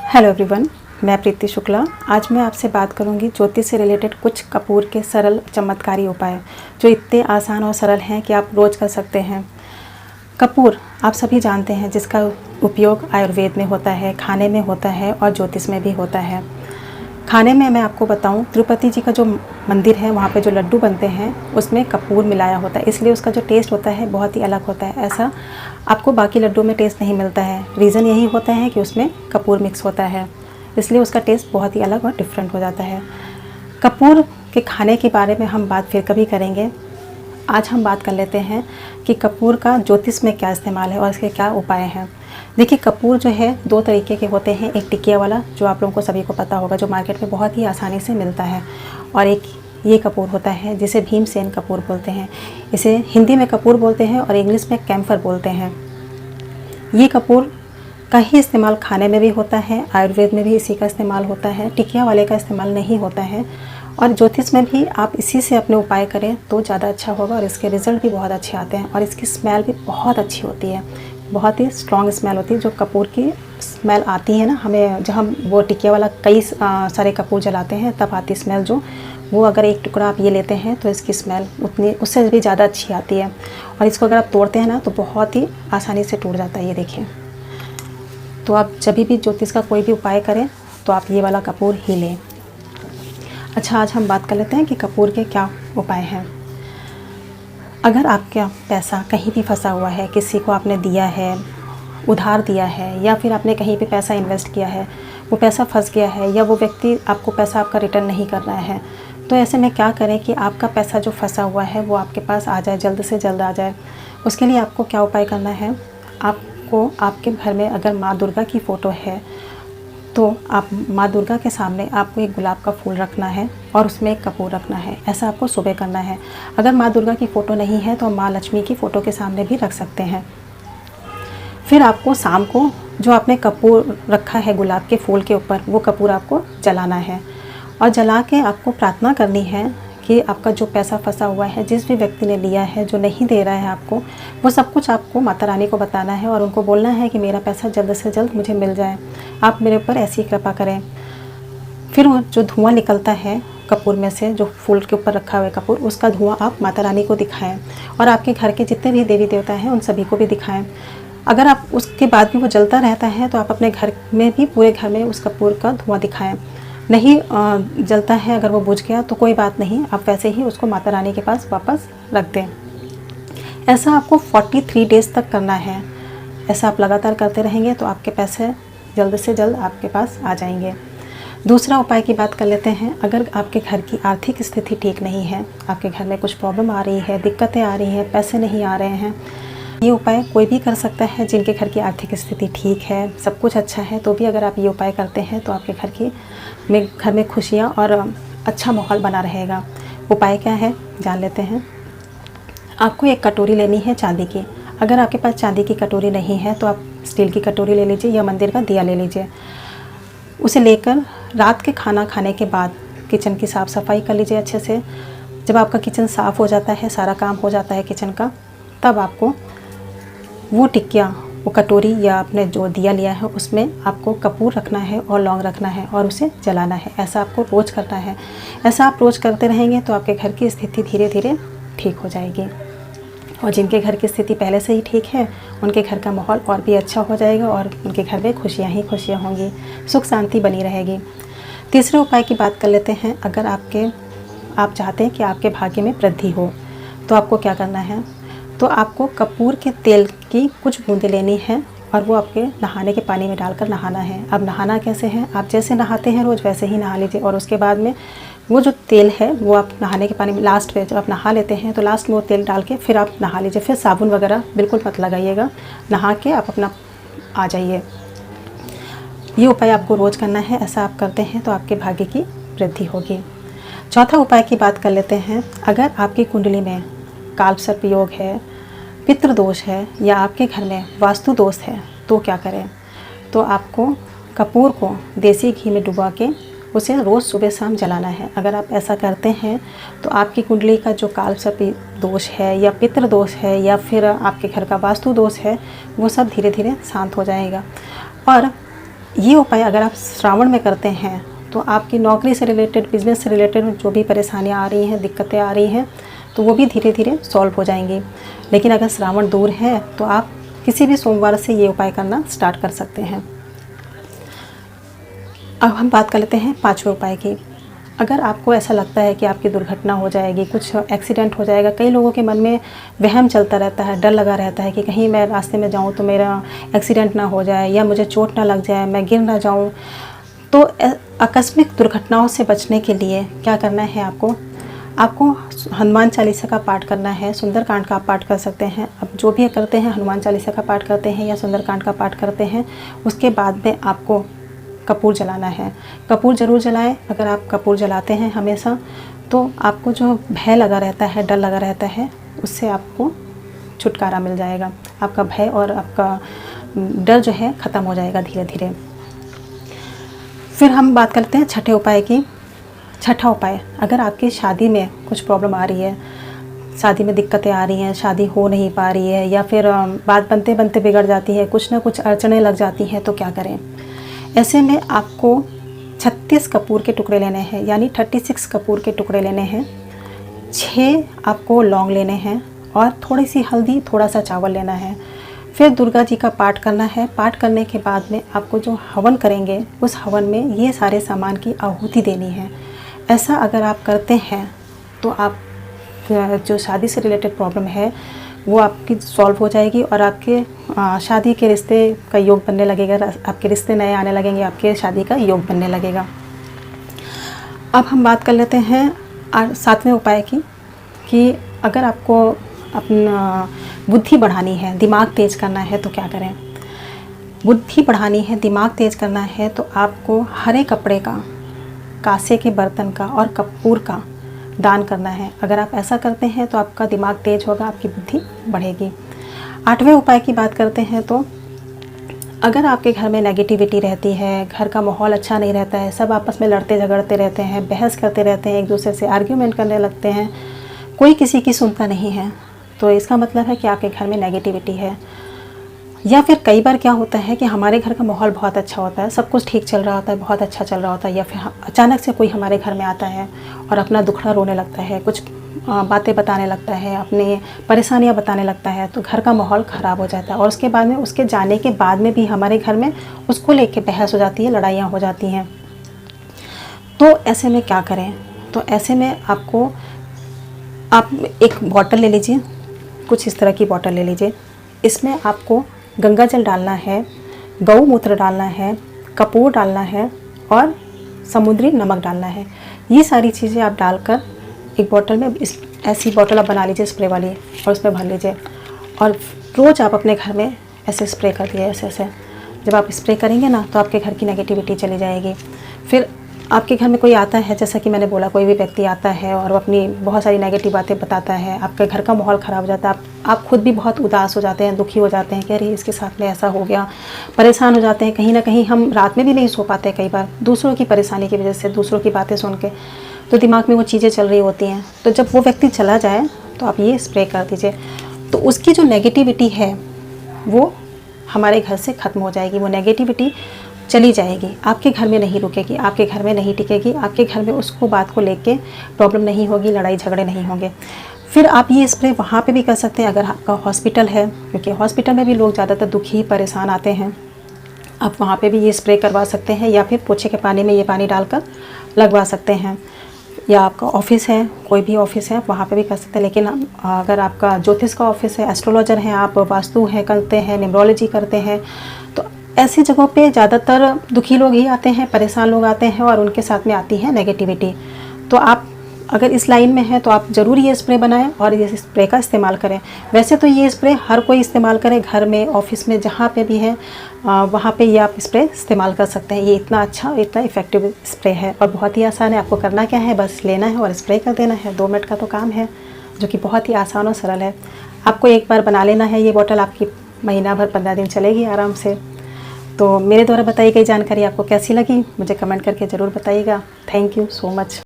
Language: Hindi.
हेलो एवरीवन, मैं प्रीति शुक्ला। आज मैं आपसे बात करूंगी ज्योतिष से रिलेटेड कुछ कपूर के सरल चमत्कारी उपाय जो इतने आसान और सरल हैं कि आप रोज़ कर सकते हैं। कपूर आप सभी जानते हैं, जिसका उपयोग आयुर्वेद में होता है, खाने में होता है और ज्योतिष में भी होता है। खाने में मैं आपको बताऊं, तिरुपति जी का जो मंदिर है वहाँ पे जो लड्डू बनते हैं उसमें कपूर मिलाया होता है, इसलिए उसका जो टेस्ट होता है बहुत ही अलग होता है। ऐसा आपको बाकी लड्डू में टेस्ट नहीं मिलता है। रीज़न यही होता है कि उसमें कपूर मिक्स होता है, इसलिए उसका टेस्ट बहुत ही अलग और डिफरेंट हो जाता है। कपूर के खाने के बारे में हम बात फिर कभी करेंगे। आज हम बात कर लेते हैं कि कपूर का ज्योतिष में क्या इस्तेमाल है और इसके क्या उपाय हैं। देखिए, कपूर जो है दो तरीके के होते हैं। एक टिकिया वाला जो आप लोगों को सभी को पता होगा, जो मार्केट में बहुत ही आसानी से मिलता है, और एक ये कपूर होता है जिसे भीमसेन कपूर बोलते हैं। इसे हिंदी में कपूर बोलते हैं और इंग्लिश में कैम्फर बोलते हैं। ये कपूर का ही इस्तेमाल खाने में भी होता है, आयुर्वेद में भी इसी का इस्तेमाल होता है, टिकिया वाले का इस्तेमाल नहीं होता है। और ज्योतिष में भी आप इसी से अपने उपाय करें तो ज़्यादा अच्छा होगा और इसके रिज़ल्ट भी बहुत अच्छे आते हैं। और इसकी स्मेल भी बहुत अच्छी होती है, बहुत ही स्ट्रॉन्ग स्मेल होती है। जो कपूर की स्मेल आती है ना हमें, जब हम वो टिकिया वाला कई सारे कपूर जलाते हैं तब आती स्मेल, जो वो अगर एक टुकड़ा आप ये लेते हैं तो इसकी स्मेल उतनी उससे भी ज़्यादा अच्छी आती है। और इसको अगर आप तोड़ते हैं ना तो बहुत ही आसानी से टूट जाता है। ये देखिए, तो आप जब भी ज्योतिष का कोई भी उपाय करें तो आप ये वाला कपूर ही लें। अच्छा, आज हम बात कर लेते हैं कि कपूर के क्या उपाय हैं। अगर आपका पैसा कहीं भी फंसा हुआ है, किसी को आपने दिया है, उधार दिया है, या फिर आपने कहीं पे पैसा इन्वेस्ट किया है, वो पैसा फंस गया है, या वो व्यक्ति आपको पैसा आपका रिटर्न नहीं कर रहा है, तो ऐसे में क्या करें कि आपका पैसा जो फंसा हुआ है वो आपके पास आ जाए, जल्द से जल्द आ जाए। उसके लिए आपको क्या उपाय करना है। आपको आपके घर में अगर माँ दुर्गा की फ़ोटो है तो आप माँ दुर्गा के सामने आपको एक गुलाब का फूल रखना है और उसमें एक कपूर रखना है। ऐसा आपको सुबह करना है। अगर माँ दुर्गा की फ़ोटो नहीं है तो माँ लक्ष्मी की फ़ोटो के सामने भी रख सकते हैं। फिर आपको शाम को जो आपने कपूर रखा है गुलाब के फूल के ऊपर, वो कपूर आपको जलाना है और जला के आपको प्रार्थना करनी है कि आपका जो पैसा फंसा हुआ है, जिस भी व्यक्ति ने लिया है, जो नहीं दे रहा है आपको, वो सब कुछ आपको माता रानी को बताना है और उनको बोलना है कि मेरा पैसा जल्द से जल्द मुझे मिल जाए, आप मेरे ऊपर ऐसी कृपा करें। फिर वो जो धुआं निकलता है कपूर में से, जो फूल के ऊपर रखा हुआ है कपूर, उसका धुआं आप माता रानी को दिखाएं और आपके घर के जितने भी देवी देवता हैं उन सभी को भी दिखाएं। अगर आप उसके बाद भी वो जलता रहता है तो आप अपने घर में भी, पूरे घर में उस कपूर का धुआं दिखाएं। नहीं जलता है, अगर वो बुझ गया तो कोई बात नहीं, आप वैसे ही उसको माता रानी के पास वापस रख दें। ऐसा आपको 43 डेज़ तक करना है। ऐसा आप लगातार करते रहेंगे तो आपके पैसे जल्द से जल्द आपके पास आ जाएंगे। दूसरा उपाय की बात कर लेते हैं। अगर आपके घर की आर्थिक स्थिति ठीक नहीं है, आपके घर में कुछ प्रॉब्लम आ रही है, दिक्कतें आ रही हैं, पैसे नहीं आ रहे हैं, ये उपाय कोई भी कर सकता है। जिनके घर की आर्थिक स्थिति ठीक है, सब कुछ अच्छा है, तो भी अगर आप ये उपाय करते हैं तो आपके घर में खुशियाँ और अच्छा माहौल बना रहेगा। उपाय क्या है जान लेते हैं। आपको एक कटोरी लेनी है चांदी की। अगर आपके पास चांदी की कटोरी नहीं है तो आप स्टील की कटोरी ले लीजिए या मंदिर का दिया ले लीजिए। उसे लेकर रात के खाना खाने के बाद किचन की साफ़ सफाई कर लीजिए अच्छे से। जब आपका किचन साफ़ हो जाता है, सारा काम हो जाता है किचन का, तब आपको वो टिकिया, वो कटोरी या आपने जो दिया लिया है उसमें आपको कपूर रखना है और लौंग रखना है और उसे जलाना है। ऐसा आपको रोज़ करना है। ऐसा आप रोज़ करते रहेंगे तो आपके घर की स्थिति धीरे धीरे ठीक हो जाएगी। और जिनके घर की स्थिति पहले से ही ठीक है, उनके घर का माहौल और भी अच्छा हो जाएगा और उनके घर में खुशियाँ ही खुशियाँ होंगी, सुख शांति बनी रहेगी। तीसरे उपाय की बात कर लेते हैं। अगर आप चाहते हैं कि आपके भाग्य में वृद्धि हो तो आपको क्या करना है। तो आपको कपूर के तेल की कुछ बूंदें लेनी है और वो आपके नहाने के पानी में डालकर नहाना है। अब नहाना कैसे है, आप जैसे नहाते हैं रोज़ वैसे ही नहा लीजिए। और उसके बाद में वो जो तेल है वो आप नहाने के पानी में लास्ट में, जब आप नहा लेते हैं तो लास्ट में वो तेल डाल के फिर आप नहा लीजिए। फिर साबुन वगैरह बिल्कुल मत लगाइएगा, नहा के आप अपना आ जाइए। ये उपाय आपको रोज़ करना है। ऐसा आप करते हैं तो आपके भाग्य की वृद्धि होगी। चौथा उपाय की बात कर लेते हैं। अगर आपकी कुंडली में कालसर्प योग है, पितृ दोष है, या आपके घर में वास्तु दोष है तो क्या करें। तो आपको कपूर को देसी घी में डुबा के उसे रोज़ सुबह शाम जलाना है। अगर आप ऐसा करते हैं तो आपकी कुंडली का जो कालसर्प दोष है या पितृ दोष है या फिर आपके घर का वास्तु दोष है, वो सब धीरे धीरे शांत हो जाएगा। और ये उपाय अगर आप श्रावण में करते हैं तो आपकी नौकरी से रिलेटेड, बिजनेस से रिलेटेड जो भी परेशानियाँ आ रही हैं, दिक्कतें आ रही हैं, तो वो भी धीरे धीरे सॉल्व हो जाएंगी। लेकिन अगर श्रावण दूर है तो आप किसी भी सोमवार से ये उपाय करना स्टार्ट कर सकते हैं। अब हम बात कर लेते हैं पांचवें उपाय की। अगर आपको ऐसा लगता है कि आपकी दुर्घटना हो जाएगी, कुछ एक्सीडेंट हो जाएगा, कई लोगों के मन में वहम चलता रहता है, डर लगा रहता है कि कहीं मैं रास्ते में जाऊं तो मेरा एक्सीडेंट ना हो जाए या मुझे चोट ना लग जाए, मैं गिर ना जाऊं। तो आकस्मिक दुर्घटनाओं से बचने के लिए क्या करना है आपको हनुमान चालीसा का पाठ करना है, सुंदरकांड का पाठ कर सकते हैं। अब जो भी करते हैं, हनुमान चालीसा का पाठ करते हैं या सुंदरकांड का पाठ करते हैं, उसके बाद में आपको कपूर जलाना है। कपूर ज़रूर जलाएं। अगर आप कपूर जलाते हैं हमेशा तो आपको जो भय लगा रहता है, डर लगा रहता है, उससे आपको छुटकारा मिल जाएगा। आपका भय और आपका डर जो है ख़त्म हो जाएगा धीरे धीरे। फिर हम बात करते हैं छठे उपाय की। छठा उपाय, अगर आपकी शादी में कुछ प्रॉब्लम आ रही है, शादी में दिक्कतें आ रही हैं, शादी हो नहीं पा रही है या फिर बात बनते बनते बिगड़ जाती है, कुछ ना कुछ अड़चनें लग जाती हैं, तो क्या करें? ऐसे में आपको 36 कपूर के टुकड़े लेने हैं, यानी 36 कपूर के टुकड़े लेने हैं। 6 आपको लौंग लेने हैं और थोड़ी सी हल्दी, थोड़ा सा चावल लेना है। फिर दुर्गा जी का पाठ करना है। पाठ करने के बाद में आपको जो हवन करेंगे, उस हवन में ये सारे सामान की आहुति देनी है। ऐसा अगर आप करते हैं तो आप जो शादी से रिलेटेड प्रॉब्लम है वो आपकी सॉल्व हो जाएगी और आपके शादी के रिश्ते का योग बनने लगेगा, आपके रिश्ते नए आने लगेंगे, आपके शादी का योग बनने लगेगा। अब हम बात कर लेते हैं 7वें उपाय की, कि अगर आपको अपना बुद्धि बढ़ानी है, दिमाग तेज़ करना है, तो क्या करें? बुद्धि बढ़ानी है, दिमाग तेज़ करना है, तो आपको हरे कपड़े का, कांसे के बर्तन का और कपूर का दान करना है। अगर आप ऐसा करते हैं तो आपका दिमाग तेज होगा, आपकी बुद्धि बढ़ेगी। 8वें उपाय की बात करते हैं तो अगर आपके घर में नेगेटिविटी रहती है, घर का माहौल अच्छा नहीं रहता है, सब आपस में लड़ते झगड़ते रहते हैं, बहस करते रहते हैं, एक दूसरे से आर्ग्यूमेंट करने लगते हैं, कोई किसी की सुनता नहीं है, तो इसका मतलब है कि आपके घर में नेगेटिविटी है। या फिर कई बार क्या होता है कि हमारे घर का माहौल बहुत अच्छा होता है, सब कुछ ठीक चल रहा होता है, बहुत अच्छा चल रहा होता है, या फिर अचानक से कोई हमारे घर में आता है और अपना दुखड़ा रोने लगता है, कुछ बातें बताने लगता है, अपनी परेशानियां बताने लगता है, तो घर का माहौल ख़राब हो जाता है। और उसके बाद में, उसके जाने के बाद में भी हमारे घर में उसको लेके बहस हो जाती है, लड़ाइयाँ हो जाती हैं। तो ऐसे में क्या करें? तो ऐसे में आप एक बॉटल ले लीजिए, कुछ इस तरह की बॉटल ले लीजिए। इसमें आपको गंगा जल डालना है, गौमूत्र डालना है, कपूर डालना है और समुद्री नमक डालना है। ये सारी चीज़ें आप डालकर एक बोतल में, ऐसी बोतल आप बना लीजिए स्प्रे वाली, और उसमें भर लीजिए। और रोज़ आप अपने घर में ऐसे स्प्रे कर दिए, ऐसे। जब आप स्प्रे करेंगे ना तो आपके घर की नेगेटिविटी चली जाएगी। फिर आपके घर में कोई आता है, जैसा कि मैंने बोला, कोई भी व्यक्ति आता है और वो अपनी बहुत सारी नेगेटिव बातें बताता है, आपके घर का माहौल ख़राब हो जाता है, आप खुद भी बहुत उदास हो जाते हैं, दुखी हो जाते हैं कि अरे इसके साथ में ऐसा हो गया, परेशान हो जाते हैं। कहीं ना कहीं हम रात में भी नहीं सो पाते, कई बार दूसरों की परेशानी की वजह से, दूसरों की बातें सुन के, तो दिमाग में वो चीज़ें चल रही होती हैं। तो जब वो व्यक्ति चला जाए तो आप ये स्प्रे कर दीजिए, तो उसकी जो नेगेटिविटी है वो हमारे घर से ख़त्म हो जाएगी, वो नेगेटिविटी चली जाएगी, आपके घर में नहीं रुकेगी, आपके घर में नहीं टिकेगी, आपके घर में उसको बात को लेके प्रॉब्लम नहीं होगी, लड़ाई झगड़े नहीं होंगे। फिर आप ये स्प्रे वहाँ पे भी कर सकते हैं अगर आपका हॉस्पिटल है, क्योंकि हॉस्पिटल में भी लोग ज़्यादातर दुखी परेशान आते हैं, आप वहाँ पे भी ये स्प्रे करवा सकते हैं, या फिर पोछे के पानी में ये पानी डालकर लगवा सकते हैं। या आपका ऑफिस है, कोई भी ऑफिस है, वहाँ पे भी कर सकते हैं। लेकिन अगर आपका ज्योतिष का ऑफिस है, एस्ट्रोलॉजर हैं, आप वास्तु है करते हैं, न्यूमरोलॉजी करते हैं, तो ऐसी जगहों पे ज़्यादातर दुखी लोग ही आते हैं, परेशान लोग आते हैं, और उनके साथ में आती है नेगेटिविटी। तो आप अगर इस लाइन में हैं तो आप ज़रूर ये स्प्रे बनाएं और ये स्प्रे का इस्तेमाल करें। वैसे तो ये स्प्रे हर कोई इस्तेमाल करे, घर में, ऑफिस में, जहाँ पे भी है वहाँ पे ये आप स्प्रे इस्तेमाल कर सकते हैं। ये इतना अच्छा, इतना इफ़ेक्टिव स्प्रे है और बहुत ही आसान है। आपको करना क्या है, बस लेना है और स्प्रे कर देना है। 2 मिनट का तो काम है, जो कि बहुत ही आसान और सरल है। आपको एक बार बना लेना है, ये बोतल आपकी महीना भर 15 दिन चलेगी आराम से। तो मेरे द्वारा बताई गई जानकारी आपको कैसी लगी, मुझे कमेंट करके ज़रूर बताइएगा। Thank you so much.